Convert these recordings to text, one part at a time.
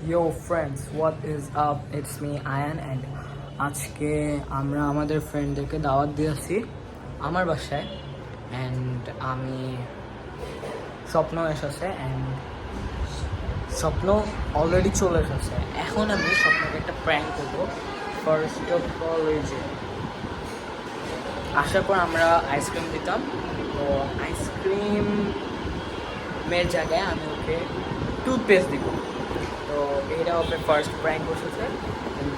Yo friends, what is up? It's me Ayan and আজকে আমরা আমাদের ফ্রেন্ডদেরকে দাওয়াত দিয়েছি আমার বাসায় and আমি স্বপ্ন এসেছে and স্বপ্ন অলরেডি চলে এসেছে। এখন আমি স্বপ্নকে একটা প্র্যাঙ্ক করবো। ফার্স্ট অফ অল এই যে আসার পর আমরা আইসক্রিম দিতাম, তো আইসক্রিমের জায়গায় আমি ওকে টুথপেস্ট দিব। তো এটা ওকে ফার্স্ট প্র্যাঙ্ক বসেছে,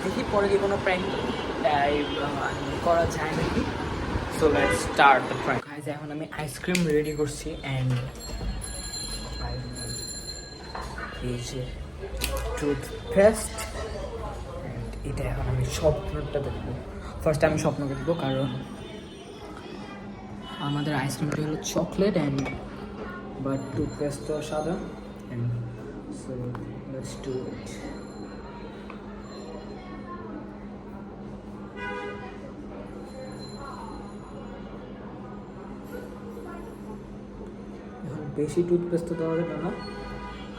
দেখি পরে কি কোনো প্র্যাঙ্ক করা যায় নাকি। So let's start the prank. Guys এখন আমি আইসক্রিম রেডি করছি অ্যান্ড এই যে টুথপেস্ট অ্যান্ড এটা এখন আমি স্বপ্নটা দেখবো। ফার্স্ট আমি স্বপ্নকে দেবো কারণ আমাদের আইসক্রিমটা হলো চকলেট অ্যান্ড বাট টুথপেস্ট তো সাদা and so let's do it. এখন বেশি টুথপেস্ট তো দেওয়া যাবে না,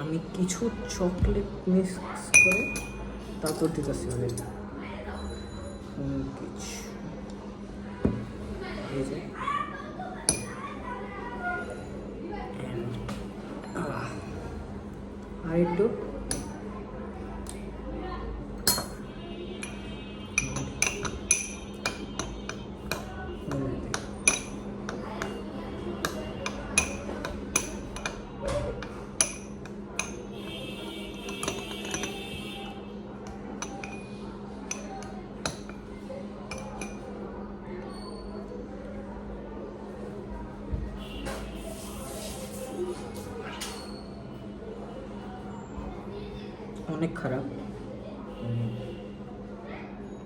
আমি কিছু চকলেট মিক্স করে তারপর দিতেছি অলরেডি কিছু এই যে আর একটু অনেক খারাপ,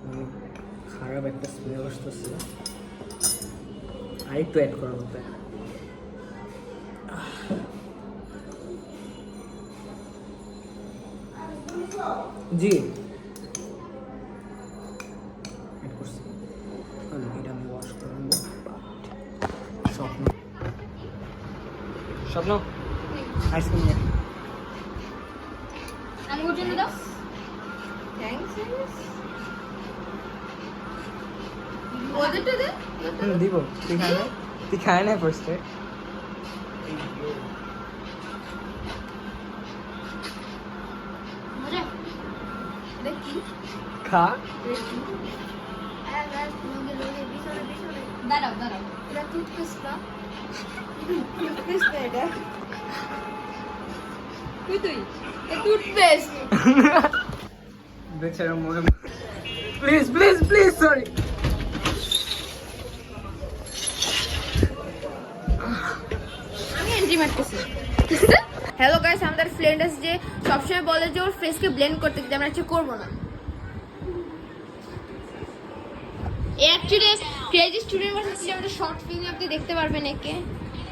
অনেক খারাপ একটা স্মেল আসতেছে। আর একটু অ্যাড করার মতো জি অ্যাড করছি। এটা আমি ওয়াশ করে নেব। স্বপ্ন স্বপ্ন আইসক্রিম নিয়ে আমার জন্য দাও। থ্যাঙ্কস। ওদেরটা দে। দিব। তুই খায় না ফার্স্টে। মজা। দেখি। খা। দাঁড়াও দাঁড়াও। এটা টুথপেস্ট না। টুথপেস্ট না এটা। তুই টুথপেস্ট। বেচারা মনে প্লিজ প্লিজ প্লিজ সরি। আমি এন্ট্রি মারতেছি। হ্যালো গাইস, আমাদের ফ্রেন্ড আছে যে সবসময় বলে যে ওর ফেসকে ব্লেন্ড করতে, কিন্তু আমরা আজকে করবো না। অ্যাকচুয়ালি ক্রেজি স্টুডেন্ট ভার্সেস আমাদের শর্ট ফিল্মে আপনি দেখতে পারবেন একে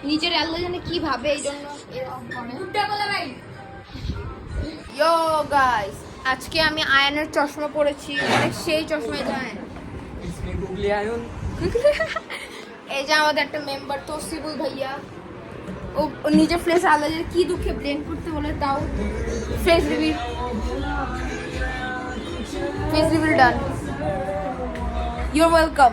নিজের আল্লাহ জানে কি ভাবে, এই জন্য এরকম করে। উল্টা বলে ভাই। ইয়ো গাইস, আজকে আমি আয়ানের চশমা পরেছি, অনেক সেই চশমায় যায়। इसमें गुगली आयन এই যে আমাদের একটা মেম্বার তসিবুল ভাইয়া, ও নিজের ফেস আল্লাহর কি দুঃখে ব্লেন্ড করতে বলে, তাও face reveal done. You are welcome.